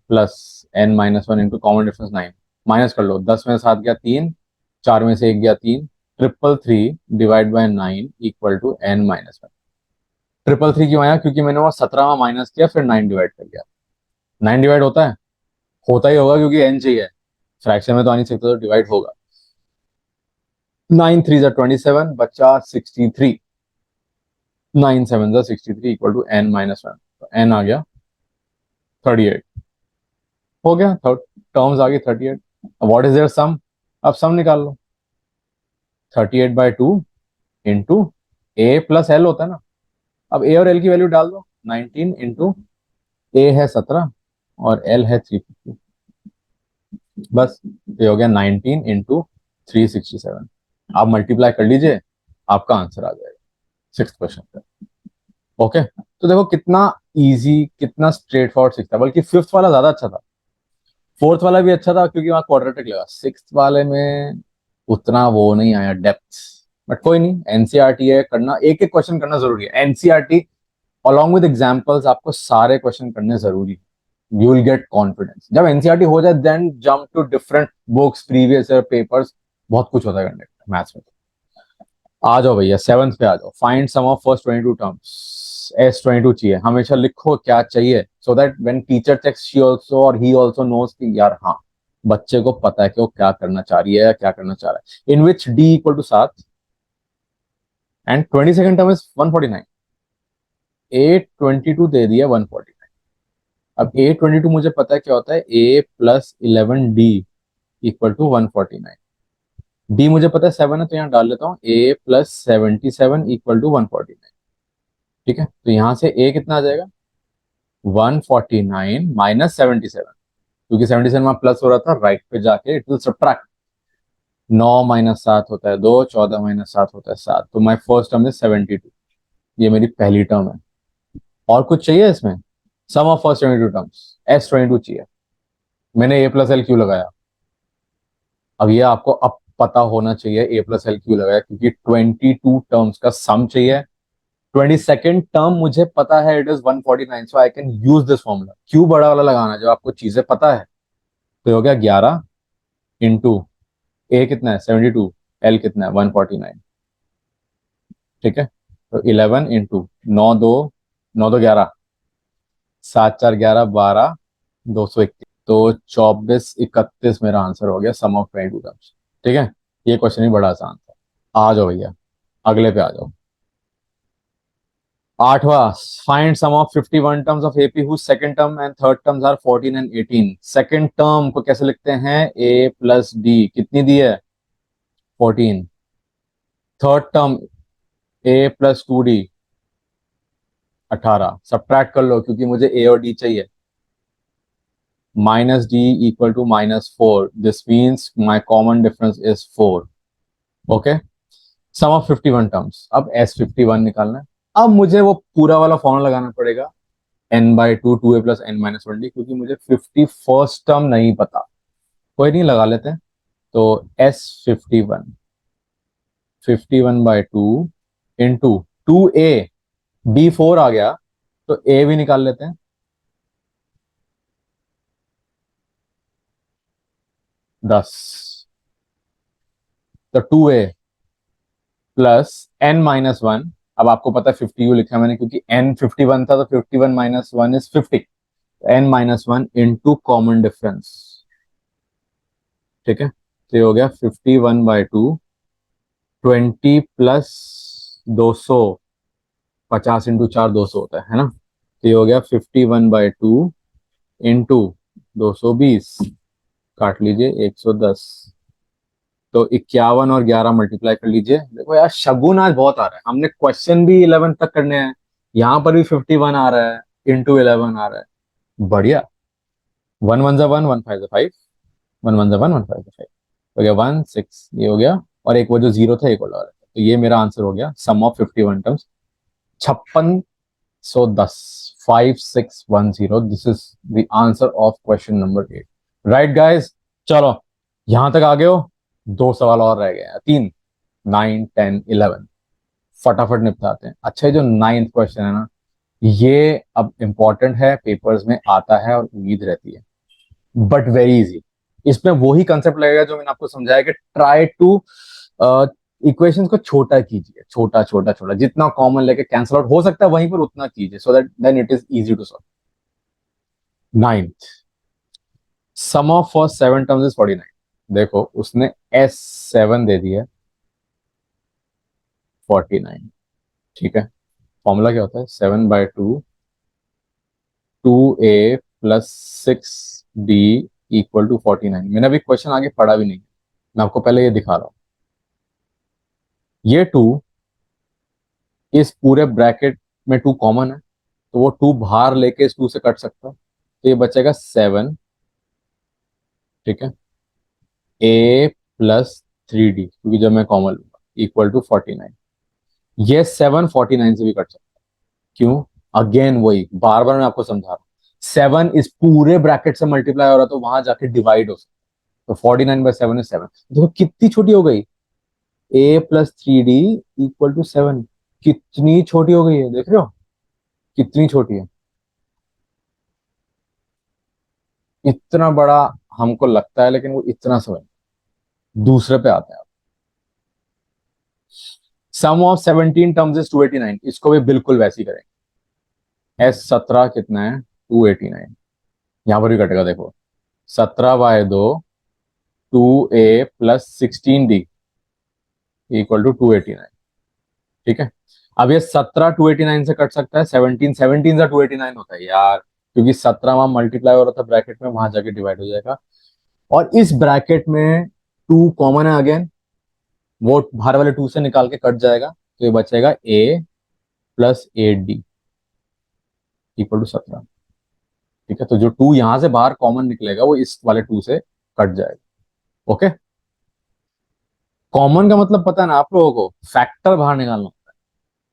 plus n minus one into common difference 9। Minus कर लो, 10 में 7 गया 3, 4 में से 1 गया 3, 333 divide by 9 equal to n minus one. 333 क्यों आया, क्योंकि मैंने वहां 17 में माइनस किया, फिर 9 डिवाइड कर दिया। 9 डिवाइड होता है, होता ही होगा क्योंकि एन चाहिए, फ्रैक्शन में तो आ नहीं सकता, तो डिवाइड होगा। 9 3 27, बच्चा 63, 9 7 63 equal to n minus one. तो एन आ गया 38। हो गया, टर्म्स आ गई 38। व्हाट इज देयर सम, अब सम निकाल लो। 38/2 इंटू ए प्लस एल होता है ना, अब ए और एल की वैल्यू डाल दो। 19 इंटू ए है 17 और एल है 350, बस ये हो गया 19 इंटू 367। आप मल्टीप्लाई कर लीजिए, आपका आंसर आ जाएगा सिक्स क्वेश्चन पे। ओके, तो देखो कितना इजी, कितना स्ट्रेट फॉरवर्ड सिक्स था, बल्कि फिफ्थ वाला ज्यादा अच्छा था। फोर्थ वाला भी अच्छा था क्योंकि वहां क्वाड्रेटिक लगा, सिक्स वाले में उतना वो नहीं आया डेप्थ। बट कोई नहीं, एनसीईआरटी है, करना एक एक क्वेश्चन करना जरूरी है। एनसीईआरटी अलॉन्ग विद एग्जांपल्स आपको सारे क्वेश्चन करने जरूरी है। You will get confidence. जब एनसीईआरटी हो जाए then jump to different books, previous year papers, बहुत कुछ होता है करने मैथ्स में। आ जाओ भैया, सेवंथ पे आ जाओ। Find sum of first 22 terms. S22 चाहिए, हमेशा लिखो क्या चाहिए, so that when teacher checks she also और ही आल्सो नोज कि यार हाँ, बच्चे को पता है कि वो क्या करना चाह रही है या क्या करना चाह रहा है। In which D equal to 7 and 22nd term is 149। A22 दे दिया 149। अब A22 मुझे पता है क्या होता है, A+11D इक्वल टू 149। डी मुझे पता है 7 है, तो यहाँ डाल लेता हूँ A+77 इक्वल टू 149। ठीक है, तो यहाँ से A कितना आ जाएगा, 149 माइनस 77, क्योंकि 77 वहां प्लस हो रहा था, राइट पे जाके इट विल सब्ट्रैक्ट। 9 - 7 होता है 2, 14 - 7 होता है 7, तो माई फर्स्ट टर्म इज 72। ये मेरी पहली टर्म है। और कुछ चाहिए इसमें, सम ऑफ फर्स्ट 22 टर्म्स, S22 चाहिए। मैंने A+L क्यों लगाया, अब ये आपको अब पता होना चाहिए A+L क्यों लगाया, क्योंकि 22 टर्म्स का सम चाहिए। 22nd टर्म मुझे पता है it is 149, so I can use this formula. क्यों बड़ा वाला लगाना जब आपको चीजें पता है। तो हो गया 11 इंटू A कितना है 72, L कितना है 149। ठीक है, तो 11 इंटू 9 - 2 11, 7 - 4 = 11, 221, तो 24 31 मेरा आंसर हो गया, सम ऑफ 22 टर्म्स। ठीक है, ये क्वेश्चन ही बड़ा आसान था। आ जाओ भैया, अगले पे आ जाओ। आठवां, find sum of 51 terms of AP whose second term and third terms are 14 and 18। Second term को कैसे लिखते हैं, A+D, कितनी दी है 14। थर्ड टर्म A+2D 18, सब्ट्रैक्ट कर लो क्योंकि मुझे A और D चाहिए। -D equal to -4, this means my common difference is 4। Okay, sum of 51 terms, अब S51 निकालना है। अब मुझे वो पूरा वाला फॉर्मूला लगाना पड़ेगा, n/2 2A+n-1D, क्योंकि मुझे 51st टर्म नहीं पता। कोई नहीं, लगा लेते हैं। तो S51, 51/2 इंटू 2A, B4 आ गया, तो A भी निकाल लेते हैं, 10। तो 2A प्लस n-1, अब आपको पता है 50 लिखा है मैंने क्योंकि n 51 था, तो 51 - 1 is 50। n-1 into common difference. ठीक है, तो ये हो गया 51/2, 20 प्लस 200, 50 × 4 200 होता है ना। तो ये हो गया 51/2 इंटू 220, काट लीजिए 110। तो 51 और 11 मल्टीप्लाई कर लीजिए। देखो यार, शगुन आज बहुत आ रहा है, हमने क्वेश्चन भी 11 तक करने हैं, यहाँ पर भी 51 आ रहा है, इंटू 11 आ रहा है, बढ़िया। 1 × 1 = 1, 1 × 5 = 5, 1 × 1 = 1, 1 × 5 = 5, हो गया 1 6, ये हो गया। और एक वो जो जीरो था एक और लगा, तो ये मेरा आंसर हो गया, sum of 51 terms 5610, 5610। This is the answer of question number 8। Right guys, चलो यहां तक आ गए हो, दो सवाल और रह गए हैं, तीन, 9 10 11, फटाफट निपटाते हैं। अच्छा, ये जो 9th क्वेश्चन है ना, ये अब इंपॉर्टेंट है, पेपर्स में आता है और उम्मीद रहती है, बट वेरी इजी। इसमें वही कंसेप्ट लगेगा जो मैंने आपको समझाया कि ट्राई टू इक्वेशंस को छोटा कीजिए, छोटा छोटा छोटा, जितना कॉमन लेके कैंसिल आउट हो सकता है वहीं पर उतना कीजिए, so that then it is easy to solve. 9th, sum of first 7 terms is 49। देखो उसने S7 दे दिया 49। ठीक है, फॉर्मूला क्या होता है, 7/2 2A plus 6D equal to 49। मैंने अभी क्वेश्चन आगे पढ़ा भी नहीं, मैं आपको पहले ये दिखा रहा हूं। ये 2 इस पूरे ब्रैकेट में 2 कॉमन है, तो वो 2 बाहर लेके इस 2 से कट सकता है, तो ये बचेगा 7। ठीक है, A+3D, क्योंकि जब मैं कॉमन लूंगा, इक्वल टू 49। ये 7 49 से भी कट सकता है। क्यों, अगेन वही बार बार मैं आपको समझा रहा हूँ, 7 इस पूरे ब्रैकेट से मल्टीप्लाई हो रहा है, तो वहां जाके डिवाइड हो सकता है। तो 49/7 इज 7। देखो कितनी छोटी हो गई, A+3D इक्वल टू 7, कितनी छोटी हो गई है, देख रहे हो कितनी छोटी है। इतना बड़ा हमको लगता है, लेकिन वो इतना समझ। दूसरे पे आते हैं, सम ऑफ 17 टर्म्स इज 289, इसको भी बिल्कुल वैसी करेंगे। S17 कितना है? 289। यहां पर भी कटेगा, देखो 17/2 2a plus 16d equal to 289। ठीक है, अब ये 17 289 से कट सकता है, 17 17 से 289 होता है यार, क्योंकि 17 वहां मल्टीप्लाई हो रहा था ब्रैकेट में, वहां जाके डिवाइड हो जाएगा। और इस ब्रैकेट में 2 कॉमन है अगेन, वो बाहर वाले 2 से निकाल के कट जाएगा, तो ये बचेगा a plus 8d equal to 17। ठीक है, तो जो 2 यहां से बाहर कॉमन निकलेगा वो इस वाले 2 से कट जाएगा। ओके, कॉमन का मतलब पता है ना आप लोगों को, फैक्टर बाहर निकालना।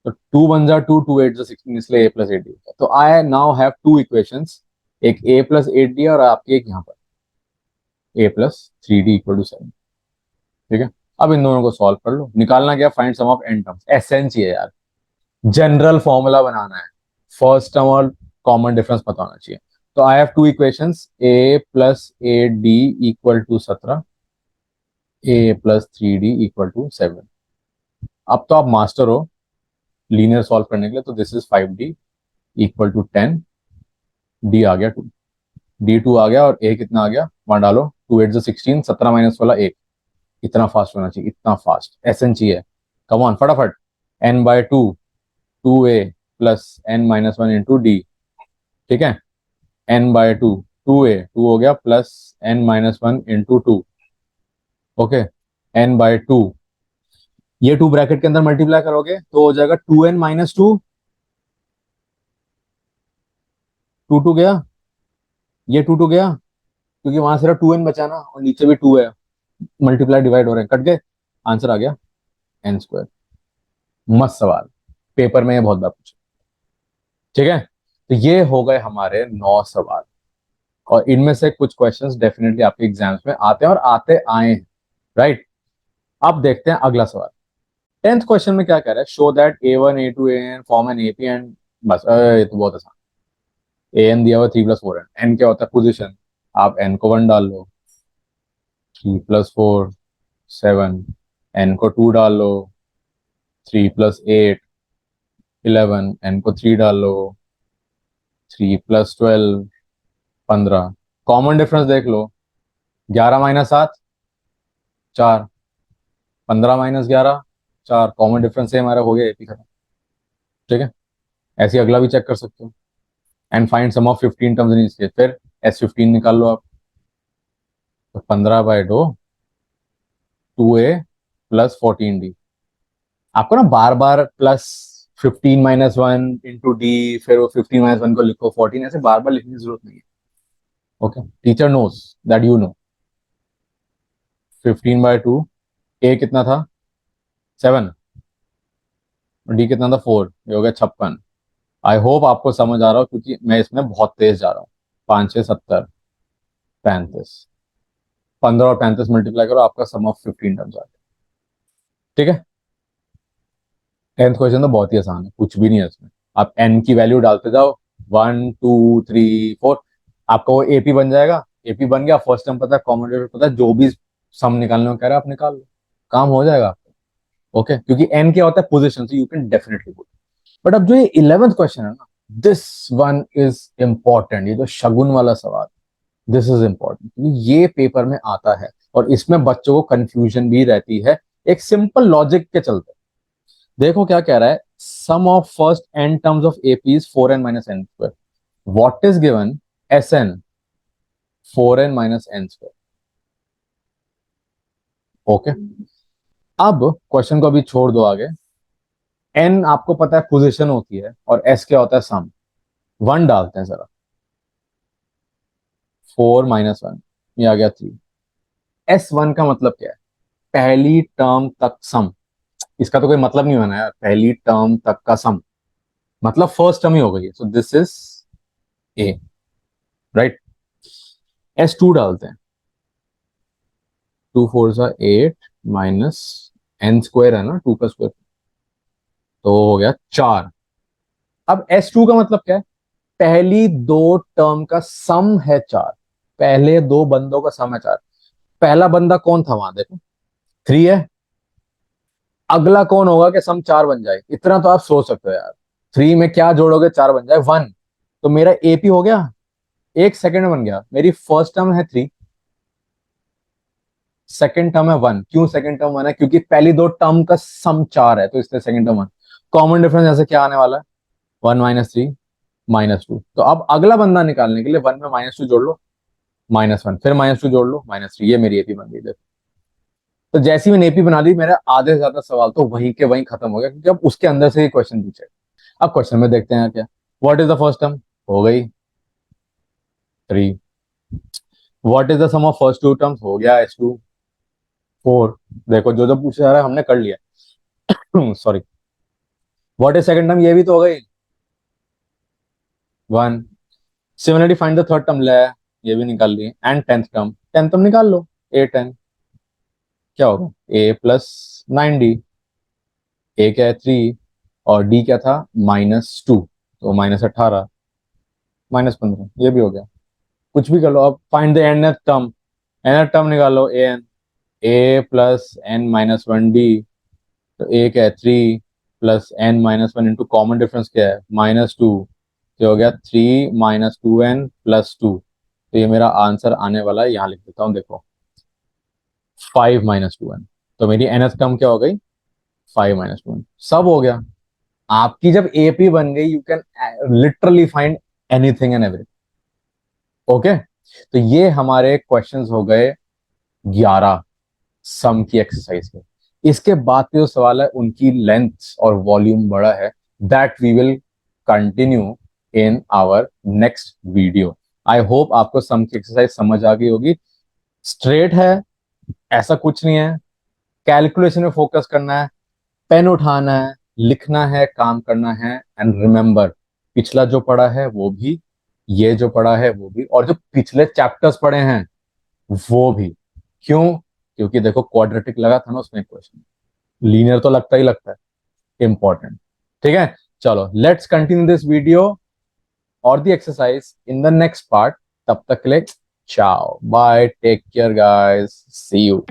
तो 2 बन जा 2, 2 8 16, इसलिए a प्लस 8d। तो I now have two equations, एक a प्लस 8d और आपकी एक यहाँ पर a plus 3d equal to 7। ठीक है, अब इन दोनों को सॉल्व कर लो। निकालना क्या? Find sum of n terms. S n चाहिए यार, जनरल फॉर्मूला बनाना है, फर्स्ट टर्म और कॉमन डिफरेंस पता होना चाहिए। तो I have two equations, a plus 8d equal to 17, a plus 3d equal to 7। अब तो आप मास्टर हो लीनियर सॉल्व करने के लिए, तो this is 5d equal to 10, d आ गया 2, D2 आ गया, और a कितना आ गया वहां डालो, 2 8 16, 17 माइनस वाला 1। इतना फास्ट होना चाहिए, इतना फास्ट एसएन चाहिए। कम ऑन फटाफट, n/2 2a plus n minus 1 into D. ठीक है, n/2 2a 2 हो गया plus n minus 1 into 2। Okay, n/2, ये 2 ब्रैकेट के अंदर मल्टीप्लाई करोगे तो हो जाएगा 2n-2, 2 गया, ये 2 गया, क्योंकि वहां सिर्फ 2n बचा ना, और नीचे भी 2 है, मल्टीप्लाई डिवाइड हो रहे हैं, कट गए, आंसर आ गया n²। मस्त सवाल, पेपर में ये बहुत बार पूछा। ठीक है, तो ये हो गए हमारे 9 सवाल, और इनमें से कुछ क्वेश्चंस डेफिनेटली आपके एग्जाम्स में आते हैं और आते आए हैं, राइट। अब देखते हैं अगला सवाल। 10th क्वेश्चन में क्या कह रहा है? Show that a1 a2 an form an AP and, बस ये तो बहुत आसान। an दिया हुआ 3 + 4n, n क्या होता है? पोजीशन। आप n को 1 डाल लो, 3 + 4 7, n को 2 डाल लो, 3 + 8 11, n को 3 डाल लो, 3 + 12 15। कॉमन डिफरेंस देख लो, 11 - 7 4, 15 - 11 4, कॉमन डिफरेंस से हमारा हो गया एपी खत्म। ठीक है, ऐसे ही अगला भी चेक कर सकते हो। And find sum of 15 terms in इसके, फिर S15 निकाल लो आप। तो 15/2 2a प्लस 14d। आपको ना बार बार प्लस 15 - 1 इंटू डी, फिर वो 15 - 1 को लिखो 14, ऐसे बार बार लिखने की जरूरत नहीं है। Okay, teacher knows that you know. 15/2, a कितना था 7, और डी कितना था 4, ये हो गया 56। आई होप आपको समझ आ रहा हो, क्योंकि मैं इसमें बहुत तेज जा रहा हूँ। 5 6 70 35, 15 और 35 मल्टीप्लाई करो, आपका सम ऑफ 15 टर्म्स आ गया। ठीक है, 10th क्वेश्चन तो बहुत ही आसान है, कुछ भी नहीं है इसमें। आप n की वैल्यू डालते जाओ, 1 2 3 4, आपका वो एपी बन जाएगा। एपी बन गया, फर्स्ट टर्म पता है, कॉमन डिफरेंस पता है, जो भी सम निकालने को कह रहा है आप निकाल लो, काम हो जाएगा आपका। ओके, क्योंकि n क्या होता है? Position, so you can definitely put. But अब जो ये 11th क्वेश्चन है ना, दिस वन इज इंपॉर्टेंट। ये जो शगुन वाला सवाल, दिस इज इंपॉर्टेंट, क्योंकि ये पेपर में आता है, और इसमें बच्चों को कंफ्यूजन भी रहती है एक सिंपल लॉजिक के चलते। देखो क्या कह रहा है, sum of first n terms of AP is 4n - n²। What is given? Sn 4n - n²। Okay, अब क्वेश्चन को अभी छोड़ दो आगे। n आपको पता है पोजीशन होती है, और s क्या होता है? सम। 1 डालते हैं जरा, 4 - 1, ये आ गया 3। S1 का मतलब क्या है? पहली टर्म तक सम। इसका तो कोई मतलब नहीं बना यार, पहली टर्म तक का सम, मतलब फर्स्ट टर्म ही हो गई है, so this is a, right. S2 डालते हैं, 2 4 8 माइनस n² है ना, 2 का स्क्वायर, तो हो गया 4। अब S2 का मतलब क्या है? पहली दो टर्म का सम है 4, पहले दो बंदों का सम है 4। पहला बंदा कौन था वहां देखो, 3 है, अगला कौन होगा कि सम 4 बन जाए? इतना तो आप सोच सकते हो यार। 3 में क्या जोड़ोगे 4 बन जाए? 1। तो मेरा एपी हो गया, 1 सेकंड में बन गया। मेरी फर्स्ट टर्म है 3, सेकंड टर्म है 1। क्यों सेकंड टर्म 1 है? क्योंकि पहली दो टर्म का सम 4 है, तो इसलिए सेकंड टर्म 1। कॉमन डिफरेंस ऐसे क्या आने वाला है? 1 - 3 -2। तो अब अगला बंदा निकालने के लिए 1 में -2 जोड़ लो, -1, फिर -2 जोड़ लो, -3। ये मेरी एपी बन गई। देखो, तो जैसी मैंने एपी बना ली, मेरा आधे से ज्यादा सवाल तो वहीं के वहीं खत्म हो गया, क्योंकि अब उसके अंदर से ही क्वेश्चन पूछे। अब क्वेश्चन में देखते हैं क्या। What is the first term? हो गई 3। What is the sum of first two terms? हो गया H2 4। देखो, जो जो पूछा जा रहा है हमने कर लिया। Sorry. What is second term? ये भी तो हो गई 1। Similarly find the third term. ले, ये भी निकाल ली। एंड टेंथ टर्म निकाल लो, A10। क्या होगा? A+9D। ए क्या है? 3। और डी क्या था? -2। तो -18, -15, ये भी हो गया। कुछ भी कर लो। अब find the nth term. nth term निकालो, an। A+n-1D। तो ए क्या है? 3 plus n-1 into common difference क्या है? -2। तो हो गया 3 - 2n+2। तो ये मेरा आंसर आने वाला है, यहाँ लिख देता हूँ, देखो, 5 - 2n। तो मेरी nth टर्म क्या हो गई? 5 - 2n। सब हो गया। आपकी जब एपी बन गई, you can literally find anything and everything. Okay, तो ये हमारे क्वेश्चंस हो गए 11 सम की एक्सरसाइज के। इसके बाद के जो सवाल है उनकी लेंथ और वॉल्यूम बड़ा है। That we will continue in our next video. I hope आपको सम की एक्सरसाइज समझ आ गई होगी। स्ट्रेट है, ऐसा कुछ नहीं है। कैलकुलेशन में फोकस करना है, पेन उठाना है, लिखना है, काम करना है। एंड रिमेंबर, पिछला जो पढ़ा है वो भी, ये जो पढ़ा है वो भी, और जो पिछले चैप्टर्स पढ़े हैं वो भी। क्यों? क्योंकि देखो, क्वाड्रेटिक लगा था ना उसमें क्वेश्चन, लीनियर तो लगता ही लगता है, इंपॉर्टेंट। ठीक है, चलो लेट्स कंटिन्यू दिस वीडियो और the exercise in the next part. तब तक के लिए ciao bye, take care guys, see you.